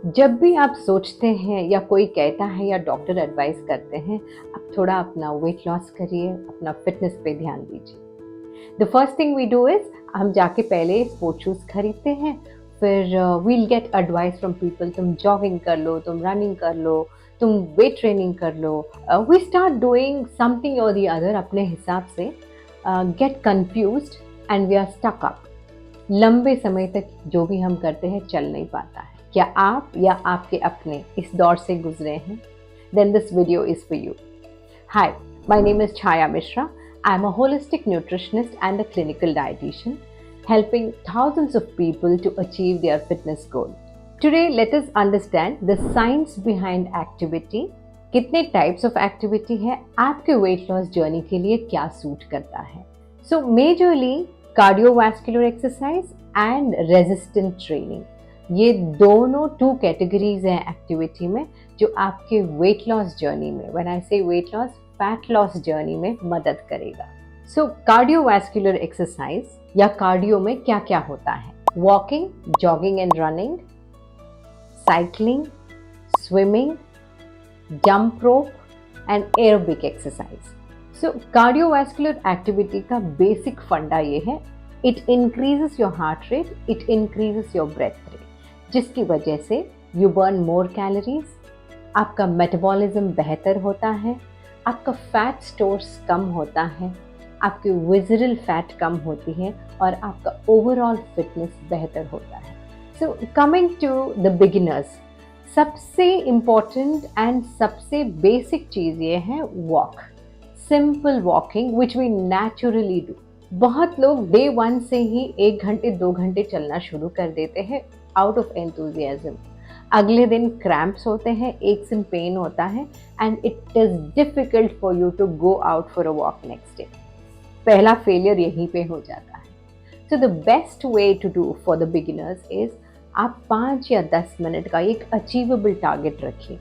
जब भी आप सोचते हैं या कोई कहता है या डॉक्टर एडवाइस करते हैं, आप थोड़ा अपना वेट लॉस करिए, अपना फिटनेस पे ध्यान दीजिए। The first thing we do is हम जाके पहले स्पोर्ट शूज़ खरीदते हैं, फिर we'll get advice from people, तुम जॉगिंग कर लो, तुम रनिंग कर लो, तुम वेट ट्रेनिंग कर लो। वी स्टार्ट डूइंग समथिंग और द अदर अपने हिसाब से, get confused and we are stuck up. लंबे समय तक जो भी हम करते हैं चल नहीं पाता है। क्या आप या आपके अपने इस दौर से गुजरे हैं? Then this video is for you. Hi, my name is Chaya Mishra. I'm a holistic nutritionist and a clinical dietitian, helping thousands of people to achieve their fitness goal. Today, let us understand the science behind activity. कितने types of activity है, आपके weight loss journey के लिए क्या suit करता है। सो majorly cardiovascular exercise and resistant training, ये दोनों टू कैटेगरीज हैं एक्टिविटी में जो आपके वेट लॉस जर्नी में, व्हेन आई से weight loss, fat loss journey में मदद करेगा। सो कार्डियोवास्कुलर एक्सरसाइज या कार्डियो में क्या क्या होता है? Walking, jogging and running, cycling, swimming, jump rope and aerobic exercise. So cardiovascular activity का बेसिक फंडा ये है, it increases your heart rate, it increases your breath rate, जिसकी वजह से यू बर्न मोर कैलोरीज, आपका मेटाबॉलिज्म बेहतर होता है, आपका फैट स्टोर्स कम होता है, आपकी विजरल फैट कम होती है और आपका ओवरऑल फिटनेस बेहतर होता है। So coming to the beginners, सबसे इम्पॉर्टेंट एंड सबसे बेसिक चीज़ ये है walk, simple walking which we naturally do. बहुत लोग डे वन से ही 1 घंटे 2 घंटे चलना शुरू कर देते हैं आउट ऑफ एंथुजियाज्म। अगले दिन क्रैम्प्स होते हैं, एक्स एंड पेन होता है and it is difficult for you to go out for a walk next day. पहला फेलियर यहीं पे हो जाता है। So the best way to do for the beginners is आप 5 या 10 मिनट का एक अचीवेबल टारगेट रखिए,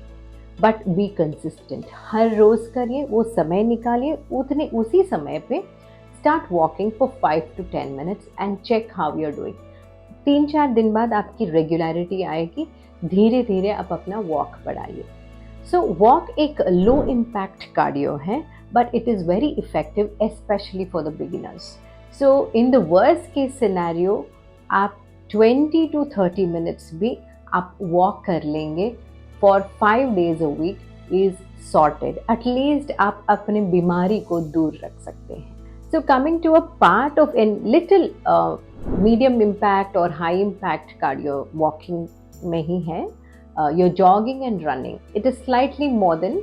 बट बी कंसिस्टेंट। हर रोज़ करिए, वो समय निकालिए, उसी समय पे start walking for 5 to 10 minutes and check how you are doing. 3-4 दिन बाद आपकी रेगुलरिटी आएगी, धीरे धीरे आप अपना वॉक बढ़ाइए। सो वॉक एक लो इम्पैक्ट कार्डियो है, but it is very effective especially for the beginners. So in the worst case scenario आप 20 to 30 मिनट्स भी आप वॉक कर लेंगे for 5 days a week is sorted. At least आप अपने बीमारी को दूर रख सकते हैं। So coming to a part of an little medium impact और हाई इम्पैक्ट कार्डियो वॉकिंग में ही है your jogging and running. It is slightly more than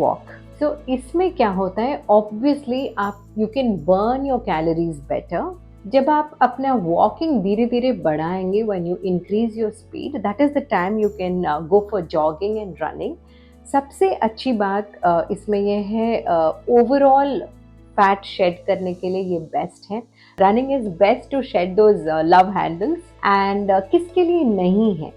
walk. So इसमें क्या होता है, ऑब्वियसली आप you can burn your calories better. जब आप अपना वॉकिंग धीरे धीरे बढ़ाएंगे, when you increase your speed, that is the time you can go for jogging and running. सबसे अच्छी बात इसमें यह है, ओवरऑल फैट शेड करने के लिए ये बेस्ट है। Running is best to shed those love handles. And किसके लिए नहीं है?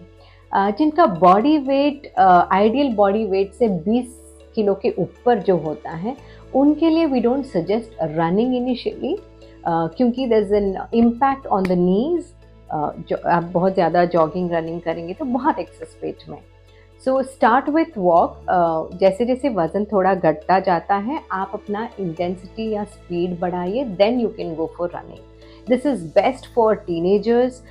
जिनका body weight ideal body weight से 20 किलो के ऊपर जो होता है, उनके लिए we don't suggest running initially, क्योंकि there is an impact on the knees. जो आप बहुत ज़्यादा जॉगिंग रनिंग करेंगे तो बहुत एक्सेस वेट में। So start with walk. जैसे जैसे वज़न थोड़ा घटता जाता है, आप अपना इंटेंसिटी या स्पीड बढ़ाइए, then you can go for running. This is best for teenagers.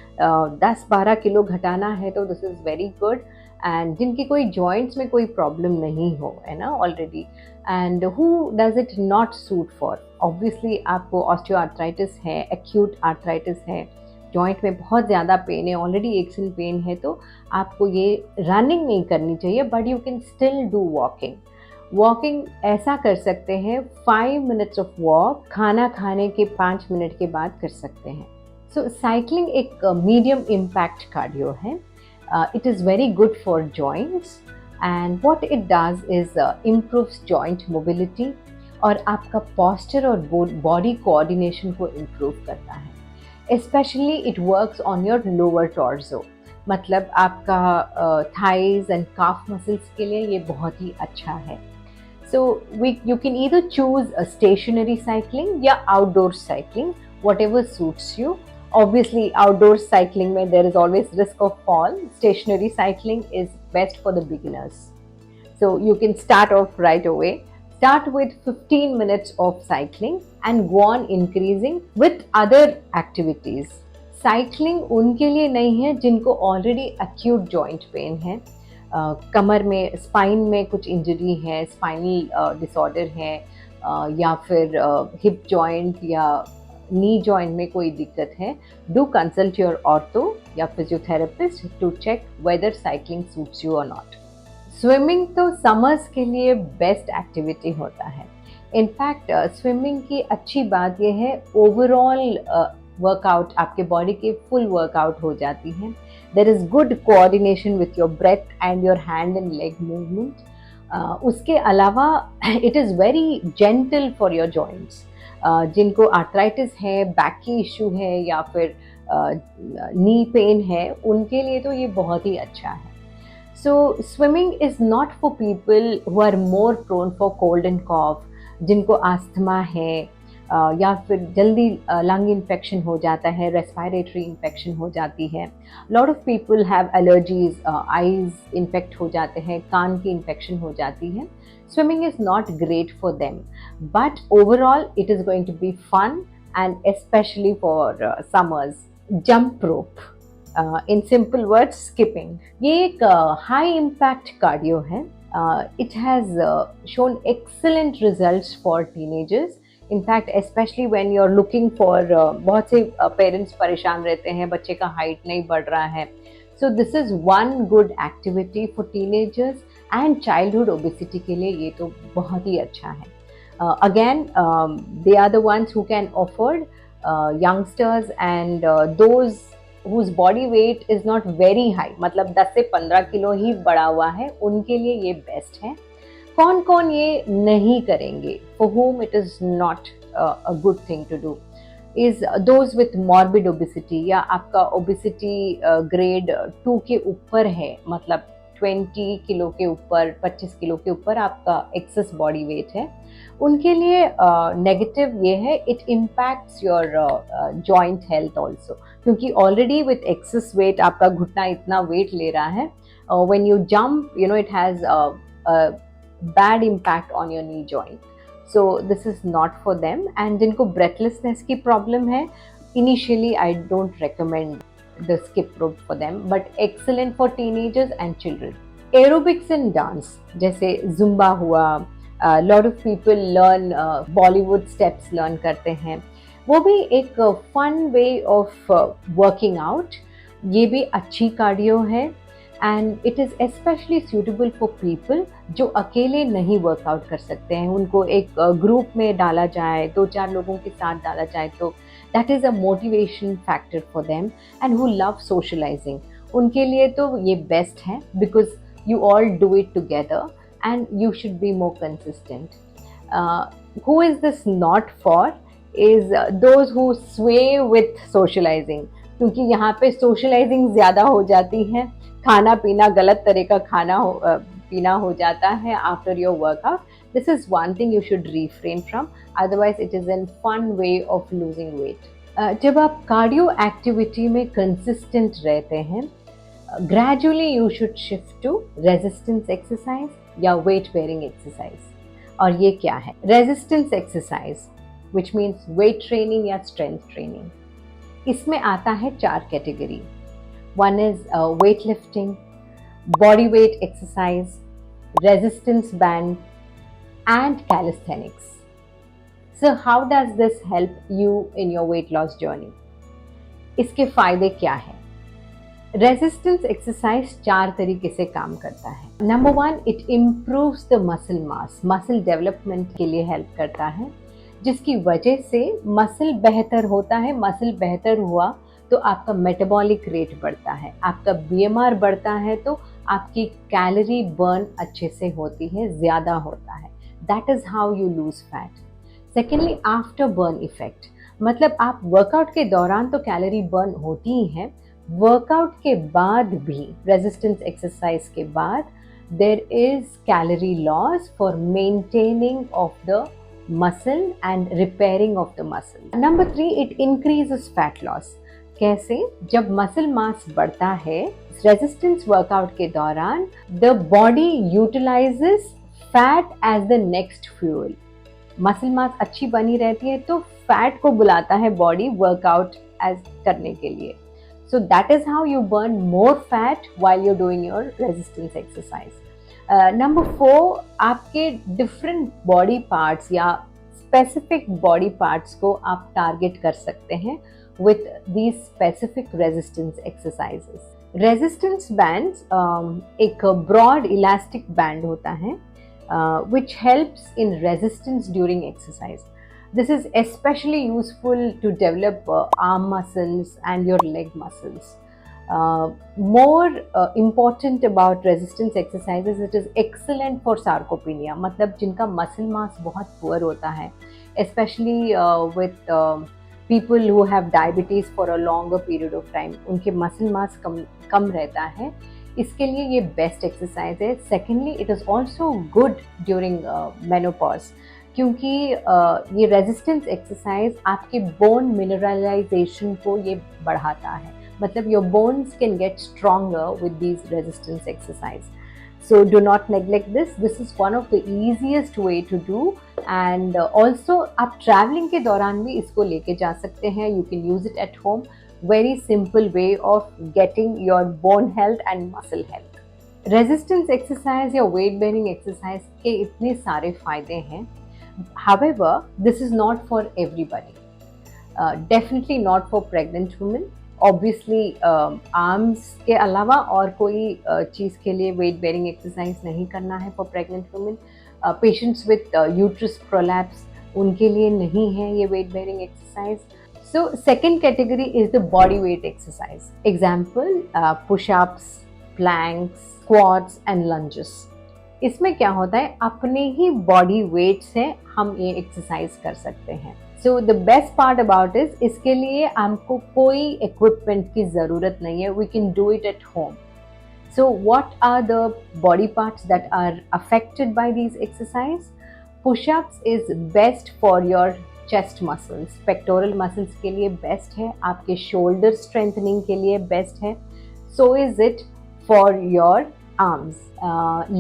10-12 kilo घटाना है तो this is very good. And जिनकी कोई जॉइंट्स में कोई प्रॉब्लम नहीं हो, है ना, already, and who does it not suit for, obviously आपको ऑस्टियोआर्थराइटिस है, एक्यूट आर्थराइटिस है, जॉइंट में बहुत ज़्यादा पेन है, ऑलरेडी एक्स इन पेन है, तो आपको ये रनिंग नहीं करनी चाहिए, but you can still do walking. Walking ऐसा कर सकते हैं, 5 मिनट्स ऑफ वॉक खाना खाने के 5 मिनट के बाद कर सकते हैं। सो साइकिलिंग एक मीडियम इम्पैक्ट कार्डियो है। It is very good for joints, and what it does is improves joint mobility और आपका posture और body coordination को improve करता है। Especially it works on your lower torso, मतलब आपका thighs and calf muscles के लिए ये बहुत ही अच्छा है। So you can either choose a stationary cycling या outdoor cycling, whatever suits you। Obviously, outdoor cycling में there is always risk of fall. Stationary cycling is best for the beginners. So you can start off right away. Start with 15 minutes of cycling and go on increasing with other activities. Cycling उनके लिए नहीं है जिनको already acute joint pain है, कमर में, spine में कुछ injury है, स्पाइनल डिसऑर्डर है, या फिर हिप जॉइंट या नी जॉइंट में कोई दिक्कत है. डू कंसल्ट योर ऑर्थो या physiotherapist to check whether cycling suits you और नॉट. स्विमिंग तो समर्स के लिए बेस्ट एक्टिविटी होता है. इनफैक्ट स्विमिंग की अच्छी बात यह है, ओवरऑल वर्कआउट, आपके बॉडी की फुल वर्कआउट हो जाती है. There is good coordination with your breath and your hand and leg movement. उसके अलावा it is very gentle for your joints. जिनको आर्थराइटिस है, बैक की इशू है या फिर नी पेन है, उनके लिए तो ये बहुत ही अच्छा है. So swimming is not for people who are more prone for cold and cough, जिनको आस्थमा है, या फिर जल्दी लंग इन्फेक्शन हो जाता है, रेस्पिरेटरी इन्फेक्शन हो जाती है. Lot of people have allergies, eyes infect हो जाते हैं, कान की इन्फेक्शन हो जाती है. Swimming is not great for them, but overall it is going to be fun, and especially for summers. Jump rope. In simple words, skipping. ये एक high impact cardio है. It has shown excellent results for teenagers. In fact, especially when you're looking for, बहुत से parents परेशान रहते हैं, बच्चे का height नहीं बढ़ रहा है. So this is one good activity for teenagers, and childhood obesity के लिए ये तो बहुत ही अच्छा है. Again, they are the ones who can afford, youngsters and those whose body weight is not very high, मतलब 10 से 15 किलो ही बढ़ा हुआ है, उनके लिए ये बेस्ट है. कौन कौन ये नहीं करेंगे, for whom it is not a good thing to do, is those with morbid obesity, या आपका obesity grade 2 के ऊपर है, मतलब 20 किलो के ऊपर, 25 किलो के ऊपर आपका एक्सेस बॉडी वेट है. उनके लिए नेगेटिव ये है, it impacts your joint health also, क्योंकि ऑलरेडी विथ एक्सेस वेट आपका घुटना इतना वेट ले रहा है. When you jump, you know, it has bad impact on your knee joint. So this is not for them. And जिनको breathlessness की problem है, initially I don't recommend the skip rope for them, but excellent for teenagers and children. Aerobics and dance, जैसे zumba हुआ, lot of people learn Bollywood steps learn करते हैं, वो भी एक fun way of working out. ये भी अच्छी कार्डियो है, and it is especially suitable for people जो अकेले नहीं वर्कआउट कर सकते हैं. उनको एक ग्रुप में डाला जाए, 2-4 लोगों के साथ डाला जाए, तो that is a motivation factor for them, and who love socializing, उनके लिए तो ये बेस्ट है, because you all do it together and you should be more consistent. Who is this not for is those who sway with socializing, क्योंकि यहाँ पे socializing ज़्यादा हो जाती है, खाना पीना गलत तरह का पीना हो जाता है after your workout. This is one thing you should refrain from, otherwise it is a fun way of losing weight. जब आप कार्डियो एक्टिविटी में कंसिस्टेंट रहते हैं, gradually you should shift to resistance exercise या weight bearing exercise. और ये क्या है? Resistance exercise, which means weight training या strength training. इसमें आता है 4 category. One is weightlifting, body weight exercise, resistance band, and calisthenics. So how does this help you in your weight loss journey? इसके फायदे क्या हैं? रेजिस्टेंस एक्सरसाइज 4 तरीके से काम करता है. Number 1, it improves the muscle mass, muscle development के लिए हेल्प करता है, जिसकी वजह से मसल बेहतर होता है. मसल बेहतर हुआ तो आपका मेटाबॉलिक रेट बढ़ता है, आपका BMR बढ़ता है, तो आपकी कैलोरी बर्न अच्छे से होती है, ज़्यादा होता है. That is how you lose fat. Secondly, after burn effect, मतलब आप वर्कआउट के दौरान तो कैलोरी बर्न होती ही हैं, वर्कआउट के बाद भी, रेजिस्टेंस एक्सरसाइज के बाद, there is calorie loss for maintaining of the muscle and repairing of the muscle. Number 3, it increases fat loss. कैसे? जब मसल मास बढ़ता है रेजिस्टेंस वर्कआउट के दौरान, the body utilises fat as the next fuel. Muscle mass अच्छी बनी रहती है तो फैट को बुलाता है बॉडी वर्कआउट एज करने के लिए। So that is how you burn more fat while you doing your resistance exercise. Number 4, आपके डिफरेंट बॉडी पार्ट्स या स्पेसिफिक बॉडी पार्ट्स को आप टारगेट कर सकते हैं with these specific resistance exercises. Resistance bands एक broad elastic band होता है which helps in resistance during exercise. This is especially useful to develop arm muscles and your leg muscles. More important about resistance exercises, it is excellent for sarcopenia, मतलब जिनका muscle mass बहुत poor होता है, especially with people who have diabetes for a longer period of time, उनके muscle mass कम रहता है, इसके लिए ये बेस्ट एक्सरसाइज है। Secondly it is also good during menopause, क्योंकि ये रेजिस्टेंस एक्सरसाइज आपके बोन मिनरलाइजेशन को ये बढ़ाता है, मतलब your bones can get stronger with these resistance exercise. So do not neglect this. This is one of the easiest way to do, and also आप traveling के दौरान भी इसको लेके जा सकते हैं. You can use it at home. Very simple way of getting your bone health and muscle health. Resistance exercise या weight bearing exercise के इतने सारे फायदे हैं. However, this is not for everybody. Definitely not for pregnant women. Obviously arms के अलावा और कोई चीज़ के लिए वेट बेयरिंग एक्सरसाइज नहीं करना है for pregnant women. Patients with uterus prolapse, उनके लिए नहीं है ये weight bearing exercise. So second category is the body weight exercise. Example pushups, planks, squats and lunges. इसमें क्या होता है, अपने ही बॉडी वेट से हम ये एक्सरसाइज कर सकते हैं. So the best part about is, इसके लिए हमको कोई इक्विपमेंट की ज़रूरत नहीं है. We can do it at home. So what are the body parts that are affected by these exercise? Pushups is best for your chest muscles, pectoral muscles के लिए बेस्ट है, आपके शोल्डर स्ट्रेंथनिंग के लिए बेस्ट है. So is it for your arms.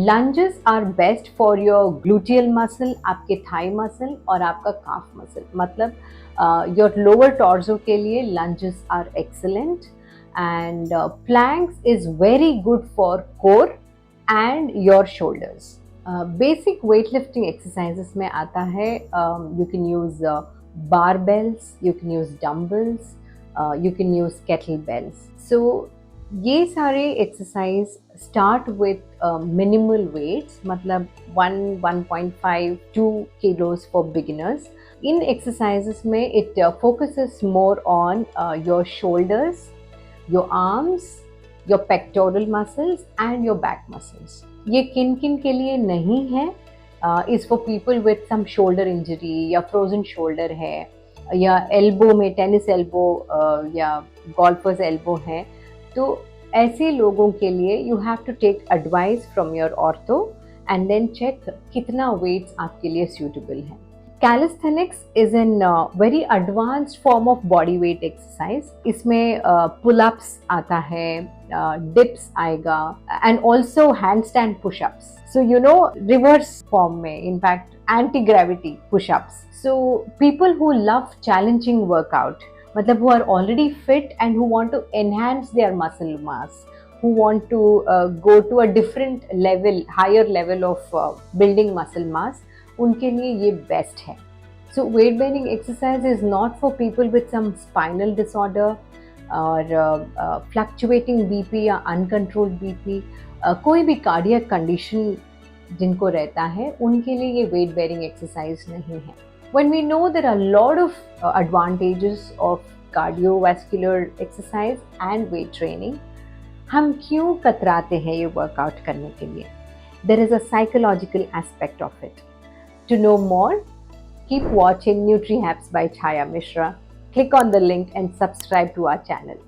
Lunges are best for your gluteal muscle, आपके thigh muscle और आपका calf muscle. मतलब your lower torso के लिए lunges are excellent, and planks is very good for core and your shoulders. Basic weightlifting exercises में आता है, you can use barbells, you can use dumbbells, you can use kettlebells. So ये सारे exercise start with minimal weights, मतलब 1.5-2 kilos for beginners. इन exercises में it focuses more on your shoulders, your arms, your pectoral muscles and your back muscles. ये किन किन के लिए नहीं है? Is for people with some shoulder injury या फ्रोजन शोल्डर है, या एल्बो में टेनिस एल्बो या गोल्फर्स एल्बो है. तो ऐसे लोगों के लिए you have to take advice from your ortho and then check कितना वेट्स आपके लिए सूटेबल है. Calisthenics is an very advanced form of body weight exercise. इसमें पुल-अप्स आता है, डिप्स आएगा, and also hand stand pushups. So you know reverse form में, in fact anti gravity pushups. So people who love challenging workout, मतलब who are already fit and who want to enhance their muscle mass, who want to go to a different level, higher level of building muscle mass, उनके लिए ये best है. So weight bearing exercise is not for people with some spinal disorder और fluctuating BP या uncontrolled BP. कोई भी cardiac condition जिनको रहता है उनके लिए ये weight bearing exercise नहीं है. When we know there are a lot of advantages of cardiovascular exercise and weight training, हम क्यों कतराते हैं ये वर्कआउट करने के लिए? There is a psychological aspect of it. To know more, keep watching NutriHabs by Chaya Mishra. Click on the link and subscribe to our channel.